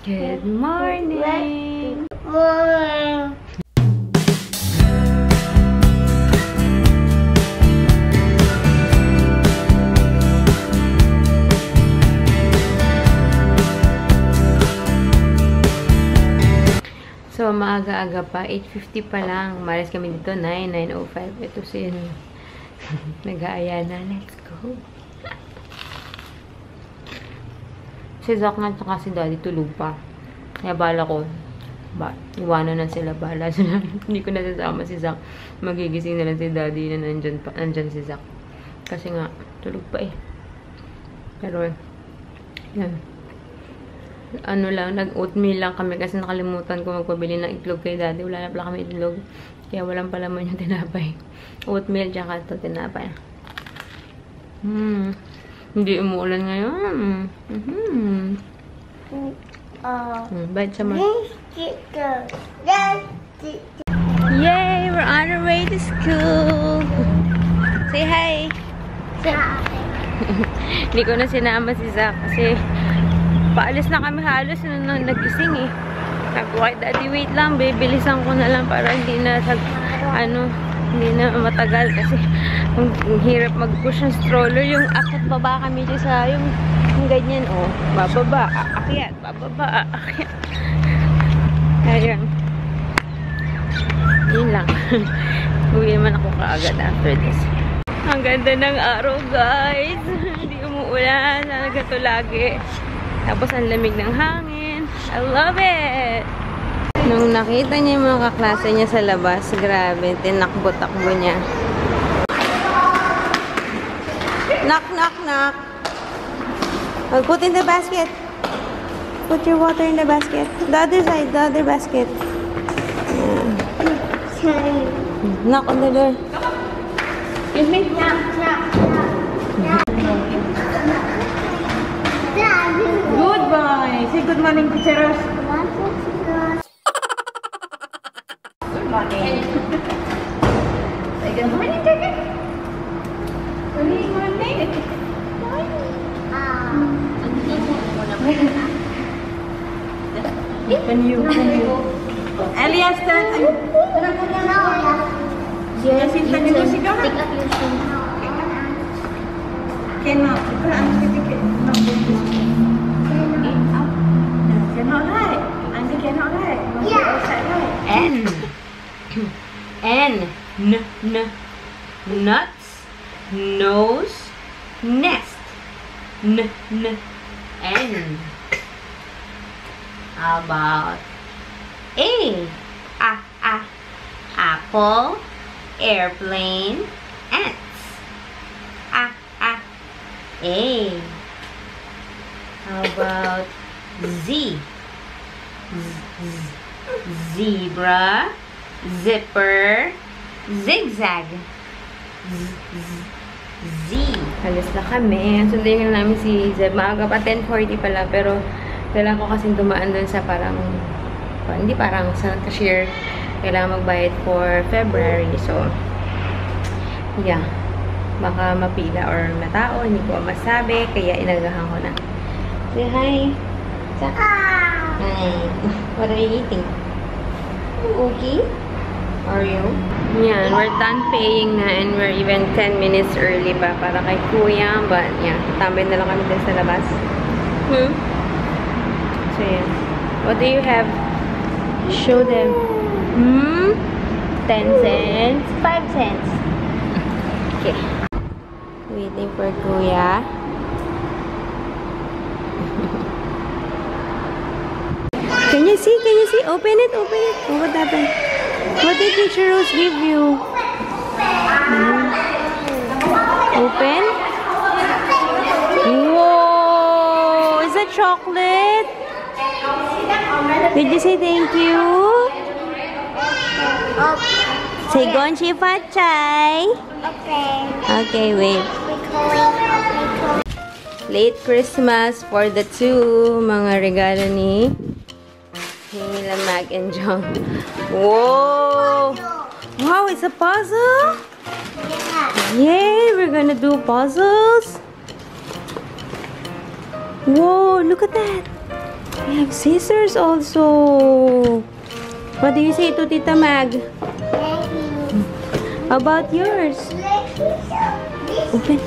Good morning! So, maaga-aga pa. 8:50 pa lang. Umalis kami dito. 9:05. Ito si nag-aaya na. Let's go. Si Zach nga tsaka si Daddy tulog pa. Kaya bala ko. Iwanan na sila. Bala sila. Hindi ko nasasama si Zach. Magigising na lang si Daddy na nandyan si Zach. Kasi nga, tulog pa eh. Pero, yan. Ano lang, nag-oatmeal lang kami kasi nakalimutan ko magpabili ng itlog kay Daddy. Wala na pala kami itlog. Kaya walang palaman yung tinapay. Oatmeal tsaka ito tinapay. Hindi umuulan ngayon. Bite sa mga. Yay! We're on our way to school! Say hi! Hindi ko na sinama si Zach kasi paalis na kami halos nung nag-ising eh. Sabi ko, Daddy, wait lang. Bibilisan ko na lang para hindi na hindi na matagal kasi ang hirap mag-push ng stroller. Yung akit baba kami dyan sa yung ganyan, oh. Bababa, aakyat, bababa, aakyat. Ayan. Yun lang. Uwi naman ako kaagad after this. Ang ganda ng araw, guys. Hindi umuulan. Talaga to lagi. Tapos ang lamig ng hangin. I love it! Nung nakita niya yung mga kaklase niya sa labas, grabe, tinakbo-takbo niya. Knock, knock, knock. Put in the basket. Put your water in the basket. The other side, the other basket. Yeah. Knock on the door. Excuse me? Knock, knock, knock. Goodbye. Say good morning, teachers. Good morning. Say good morning, Jacob. Good morning. Can you? Elias, stand. Yes, can you go sit down? Take up your shoe. Cannot. I'm cannot right. Auntie cannot right. Yeah. Outside right. Nuts, nose, nest. N. How about A? Apple, airplane, ants. A. How about Z? Zebra, zipper, zigzag. Z. Halos na kami. Sundayin na namin si Zeb. Maaga pa, 10:40 pala. Pero, kailangan ko kasing dumaan dun sa parang, hindi parang sa cashier. Kailangan magbayad for February. So, yeah. Baka mapila or matao. Hindi ko masabi. Kaya inagahan ko na. Say hi. Hi. What are you eating? Okay? Are you? Yan, we're done paying na and we're even 10 minutes early pa para kay Kuya. But, yeah, tambay na lang kami din sa labas. So, yeah. What do you have? Show them. 10 cents, 5 cents. Okay. Waiting for Kuya. Can you see? Can you see? Open it, open it. Oh, what happened? What did Teacher Rose give you? Open? Whoa! Is that chocolate? Did you say thank you? Say Gonchi Pachay. Okay, wait. Late Christmas for the two mga regalo ni Hila Mag and John. Whoa! Wow, it's a puzzle? Yay, we're gonna do puzzles. Whoa, look at that. We have scissors also. What do you say to Tita Mag? How about yours? Open.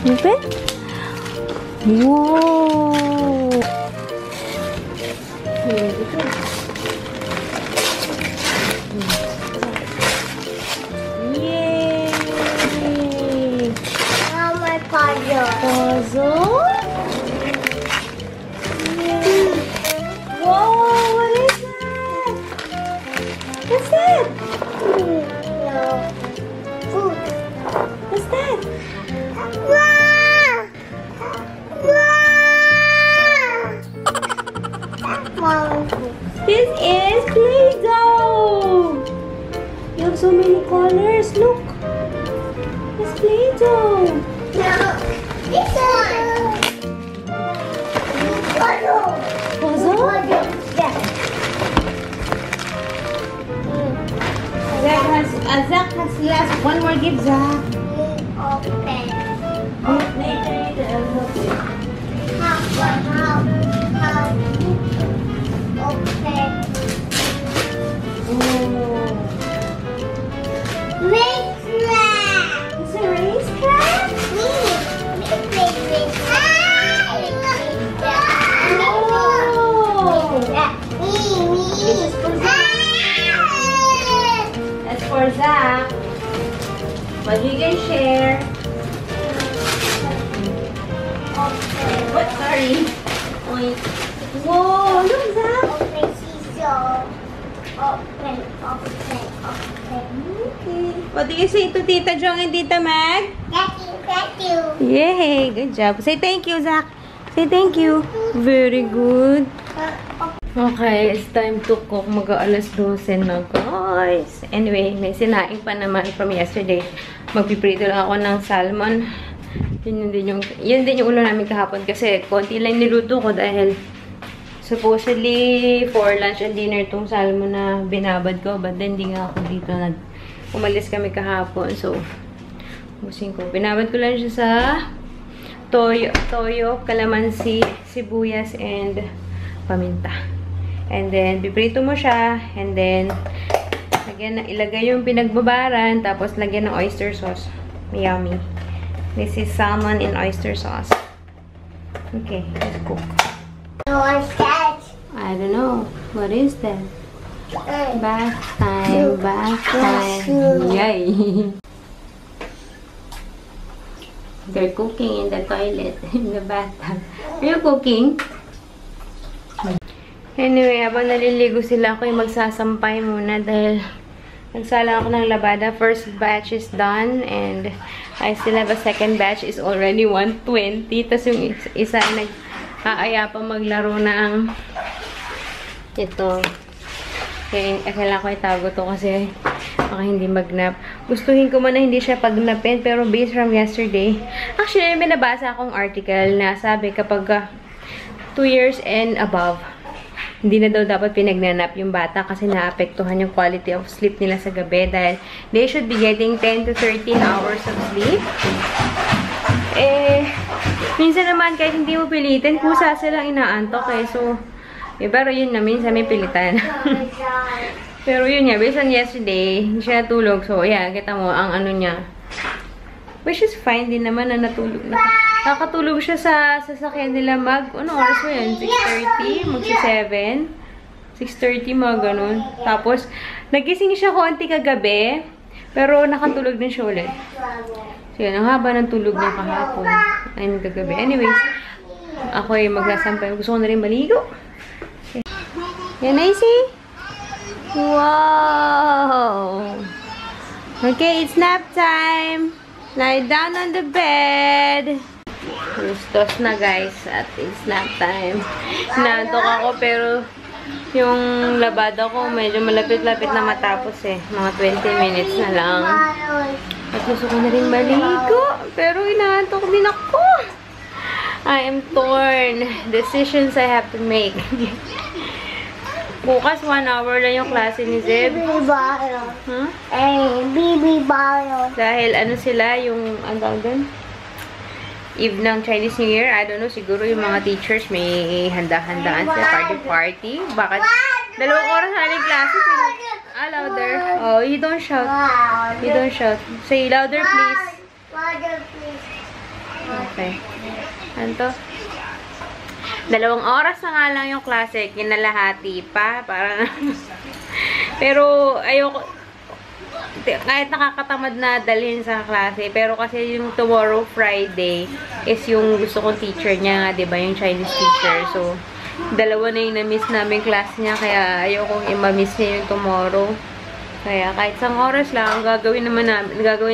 Open. Whoa. Yay. Now my puzzle. Puzzle? Whoa, what is that? What's that? No. Food. What's that? Wow. Wow. This is Play-Doh! You have so many colors. Look. It's Play-Doh. No. This one. Puzzle. Puzzle? Yeah. Zach has last one more gift, Zach. Open. Later, I'll help you. How? Open. Oh. Make that. It's a racetrack? This is for Zach. That's for Zach. But we can share. What? Sorry. Wait. Whoa, look, Zach. Okay. What do you say to Tita Jong and Tita Mag? Thank you. Yay! Good job. Say thank you, Zach. Say thank you. Very good. Okay, it's time to cook. Mag-aalas 12 na, guys. Anyway, may sinaing pa naman from yesterday. Magpiprito lang ako ng salmon. Yun din yung ulo namin kahapon kasi konti lang niluto ko dahil supposedly for lunch and dinner tong salmon na binabad ko. But then, hindi nga ako dito. Umalis kami kahapon. So, busin ko. Binabad ko lang siya sa toyo, kalamansi, sibuyas, and paminta. And then, piprito mo siya. And then, ilagay yung pinagbabaran. Tapos, lagyan ng oyster sauce. Yummy. This is salmon in oyster sauce. Okay, let's cook. What's that? I don't know. What is that? Bath time. Bath time. Yay! They're cooking in the toilet. In the bathtub. Are you cooking? Anyway, habang naliligo sila, ako yung magsasampay muna dahil nagsala ako ng labada. First batch is done and I still have a second batch. Is already 1:20. Tapos yung isa ay nag-aaya pa maglaro na ang ito. Kaya kailangan ko itago to kasi baka hindi magnap. Gustuhin ko man na hindi siya pagnapin pero based from yesterday, actually may nabasa akong article na sabi kapag 2 years and above, hindi na daw dapat pinagnanap yung bata kasi naapektuhan yung quality of sleep nila sa gabi dahil they should be getting 10 to 13 hours of sleep. Minsan naman kahit hindi mo pilitin, kusa silang inaantok eh. So, pero yun na, minsan may pilitan. Pero yun nga, based on yesterday, hindi siya natulog. So, yeah, kita mo, ang ano niya. Which is fine din naman na natulog. Nakatulog siya sa sasakyan nila ano oras mo yun? 6:30? Magsi-7? 6:30, mga ganun. Tapos, nagising siya konti kagabi, pero nakatulog din siya ulit. So, yun, ang haba ng tulog niya kahapon. Ay, kagabi. Anyways, ako ay magsasampay. Gusto ko na rin maligo. Okay. Yan, Icy? Wow! Okay, it's nap time. Lie down on the bed. Gustos na, guys. At it's nap time. Nantok ako, pero yung labada ko medyo malapit-lapit na matapos eh. Mga 20 minutes na lang. At gusto ko na rin maligo. Pero inaantok din ako. I am torn. Decisions I have to make. Bukas 1 hour lang yung klase ni Zeb. Baby bottle. Huh? Baby bottle. Dahil ano sila, yung, ano tawag dun? eve ng Chinese New Year. I don't know, siguro yung mga teachers may handa-handaan sila, party. Bakit? 2 oras na yung klase. Louder. Oh, you don't shout. You don't shout. Say louder, please. Water, please. Okay. Ano to? 2 oras na nga lang yung klase. Kinalahati pa. Parang pero, ayoko. Kahit nakakatamad na dalhin sa klase. Pero kasi yung tomorrow, Friday, is yung gusto kong teacher niya nga, diba? Yung Chinese teacher. So, 2 na yung na-miss namin class niya. Kaya ayokong i-miss niya yung tomorrow. Kaya kahit 1 oras lang, ang gagawin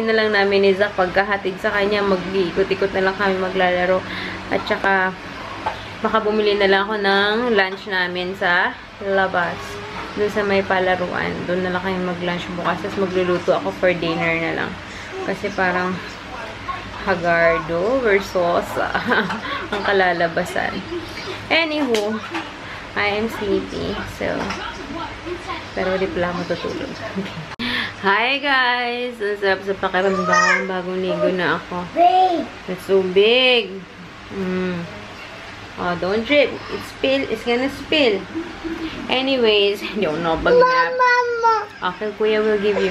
na lang namin ni Zach pagkahatid sa kanya, mag-ikot-ikot na lang kami maglalaro. At saka, baka bumili na lang ako ng lunch namin sa labas. Doon sa may palaruan. Doon na lang kami mag-lunch bukas. Tapos magluluto ako for dinner na lang. Kasi parang Hagardo versus ang kalalabasan. Anywho, I am sleepy. So, pero di pala ako tutulog. Hi guys! Ang sarap sa pakiramdam. Bagong ligo na ako. It's so big. Oh, don't drip. It's gonna spill. Anyways, hindi ako nakapag-nap. Okay, Kuya will give you.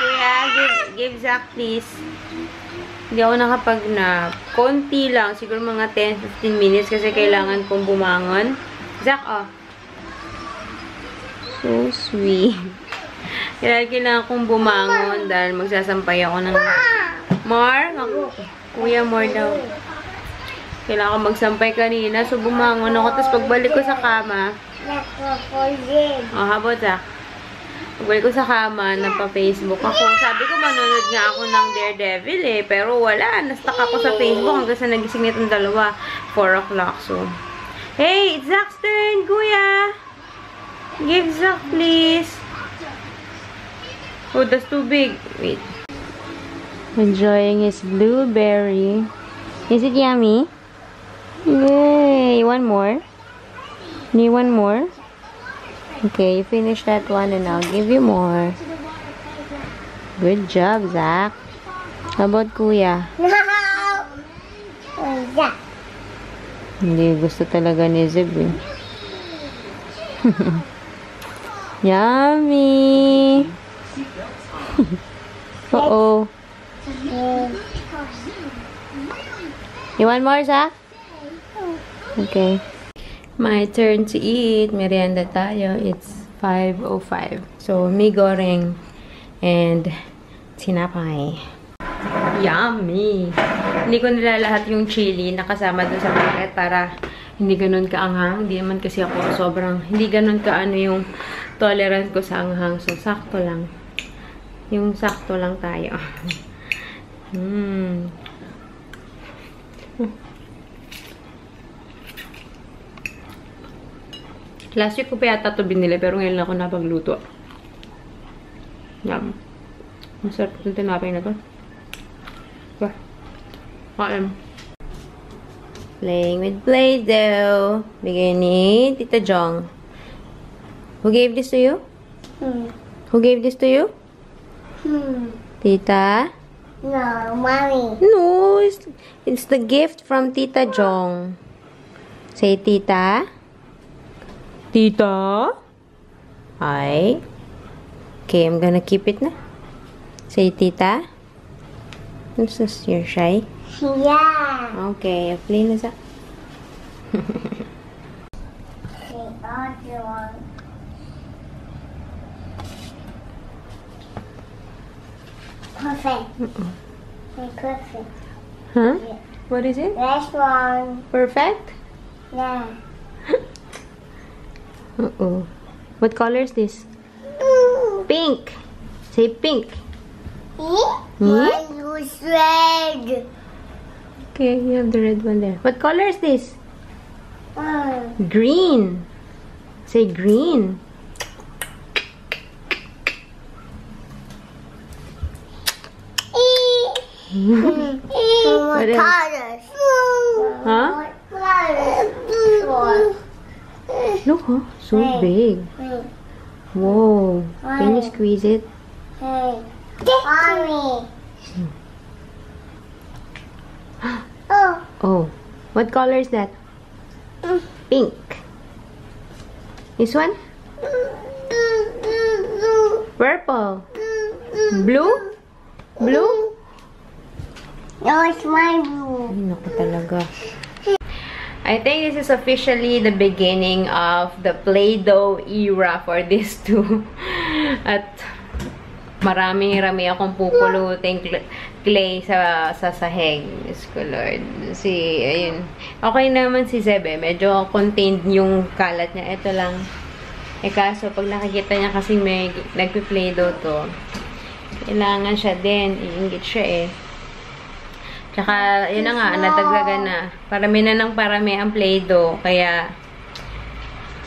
Kuya, give Zach please. Hindi ako nakapag-nap. Konti lang. Siguro mga 10-15 minutes kasi kailangan kong bumangon. Zach, oh. So sweet. Kailangan kong bumangon dahil magsasampay ako ng more. Kuya, more daw. Kailangan ko magsampay kanina. So, bumangon ako. Tapos, pagbalik ko sa kama. Oh, habot ah. Pagbalik ko sa kama, napa-Facebook ako. Sabi ko, manonood nga ako ng Daredevil eh. Pero wala. Nastuck ako sa Facebook hanggang sa nagising nitong 2. 4 o'clock. So, hey, it's Zach's turn, Kuya. Give Zach, please. Oh, that's too big. Wait. Enjoying his blueberry. Is it yummy? Yay! One more? Need one more? Okay, you finish that one and I'll give you more. Good job, Zach. How about Kuya? Hindi gusto talaga ni Zeb eh. Yummy! Uh-oh. You want more, Zach? Okay. My turn to eat. Merienda tayo. It's 5:05. So, mi goreng and tinapay. Yummy! Hindi ko nilalahat yung chili na kasama dun sa packet para hindi ganun kaanghang. Hindi naman kasi ako sobrang, hindi ganun kaano yung tolerance ko sa anghang. So, sakto lang. Yung sakto lang tayo. Last week ko pa yata ito binili, pero ngayon lang ako napagluto. Yum. Masarap itong tinapay na to. Ba? Kain. Playing with Play-Doh. Bigay ni Tita Jong. Who gave this to you? Who gave this to you? Tita? No, Mommy. No, it's the gift from Tita Jong. Say, Tita. Tita? Hi. Okay, I'm gonna keep it na. Say, Tita. This is your shy. Yeah. Okay, I'll play na sa. Perfect. Perfect. Huh? What is it? Last one. Perfect? Yeah. Uh-oh. What color is this? Pink. Say pink. Mine was red. Okay, you have the red one there. What color is this? Green. Say green. What else? Huh? Look, huh? So big. Whoa. Can you squeeze it? Mommy. Oh. Oh, what color is that? Pink. This one? Purple. Blue? Blue? No, it's my blue. Ay, naku talaga. I think this is officially the beginning of the Play-Doh era for these two. At marami-rami akong pupuluting clay sa sahig. Diyos ko Lord. Ayun. Okay naman si Zebe. Medyo contained yung kalat niya. Ito lang. Kaso, pag nakikita niya kasi may nagpi-Play-Doh to, kailangan siya din. Iingit siya eh. Tsaka, yun na nga, nadagdagan na. Parami na ng parami ang Play-Doh. Kaya,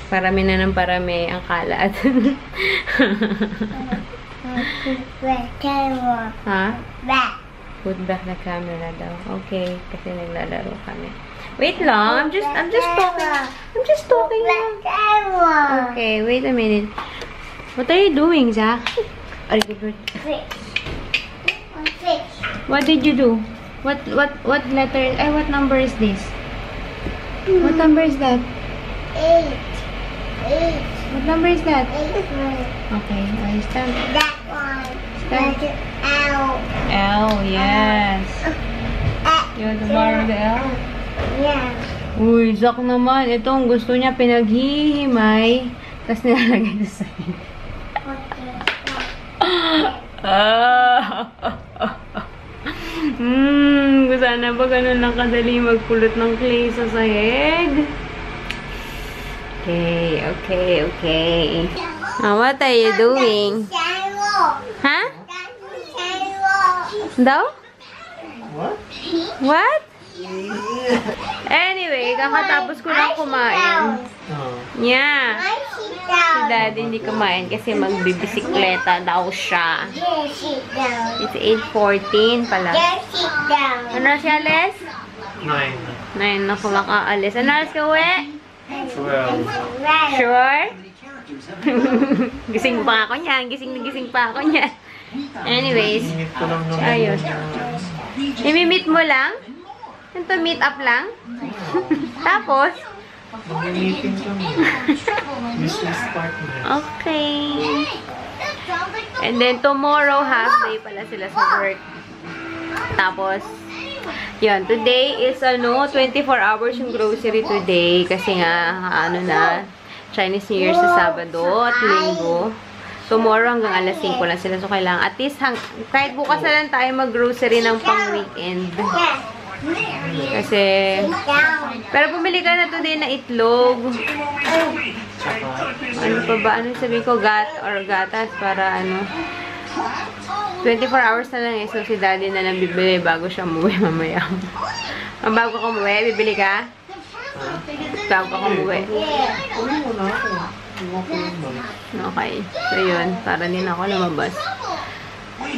parami na ng parami ang kalat. Ha? Back. Put back the camera daw. Okay, kasi naglalaro kami. Wait lang, I'm just talking. I'm just talking lang. Okay, wait a minute. What are you doing, Zach? Are you good? What did you do? What letter? What number is this? What number is that? 8. What number is that? 8. Okay, I stand. That one. Stand. Letter L. L, yes. You want to borrow the L? Yeah. Uy, Zach naman. Ito ang gusto niya pinaghihimay. Tapos nilalagay sa sahig. Sana ba ganun lang kadali magpulot ng clay sa sahig? Okay. What are you doing? Huh? Daw? What? Anyway, kakatapos ko lang kumain. Yeah. Si Daddy hindi kumain kasi magbibisikleta daw siya. It's 8:14 pala. Ano siya, Les? 9 na pala kaalis. Ano oras ka uwi? 12. Sure? Gising pa ako niyan. Gising pa ako niyan. Anyways. Ayun. I-meet mo lang? Ito, meet up lang? Tapos? Mag-meeting kami. Business partner. Okay. And then, tomorrow, half day pala sila sa work. Tapos, yun, today is, 24 hours yung grocery today. Kasi nga, Chinese New Year sa Sabado at Linggo. Tomorrow hanggang alas 5 lang sila. So, kailangan, at least, kahit bukas na lang tayo mag-grocery ng pang-weekend. Kasi, pero bumili ka na today na itlog. Ano pa ba? Ano sabihin ko? Gatas para 24 hours na lang eh. So, si Daddy na lang bibili bago siya umuwi mamaya. Bago ka umuwi, bibili ka? Bago ka umuwi. Okay. So, yun. Para din ako lumabas.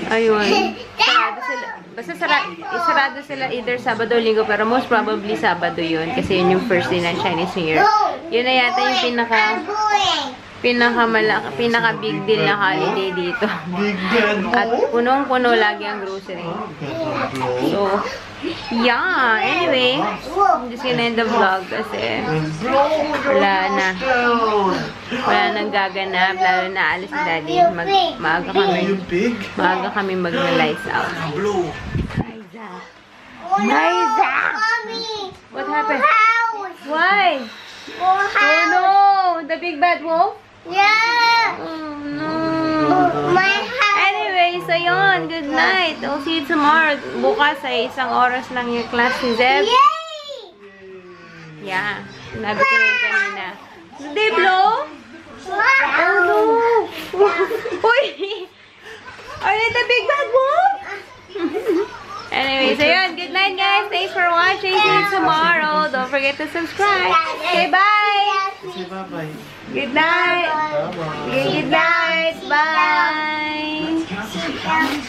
Ayun. Sarado sila. Basta sarado sila either Sabado o Linggo. Pero most probably Sabado yun. Kasi yun yung first day ng Chinese New Year. Yun na yata yung pinaka big deal na holiday dito. At punong-puno lagi ang grocery. So, yeah. Anyway, I'm just gonna end the vlog kasi wala nang gaganap. Lalo na alis si Daddy. Maaga kami mag-lights out. Liza! What happened? Why? Oh no! The big bad wolf? Yeah. Oh no! My house. Anyway, so yun. Good night. I'll see you tomorrow. Bukas ay 1 oras lang yung class ni Zeb. Yay! Yeah. Sinabi ko rin kanina. Did they blow? Wow. Oh no! Uy! Are you the big bad wolf? Anyway, so yun. Good night, guys. Thanks for watching. See you tomorrow. Don't forget to subscribe. Okay, bye! Say bye-bye. Good night! Bye-bye. Good night! Bye! Bye.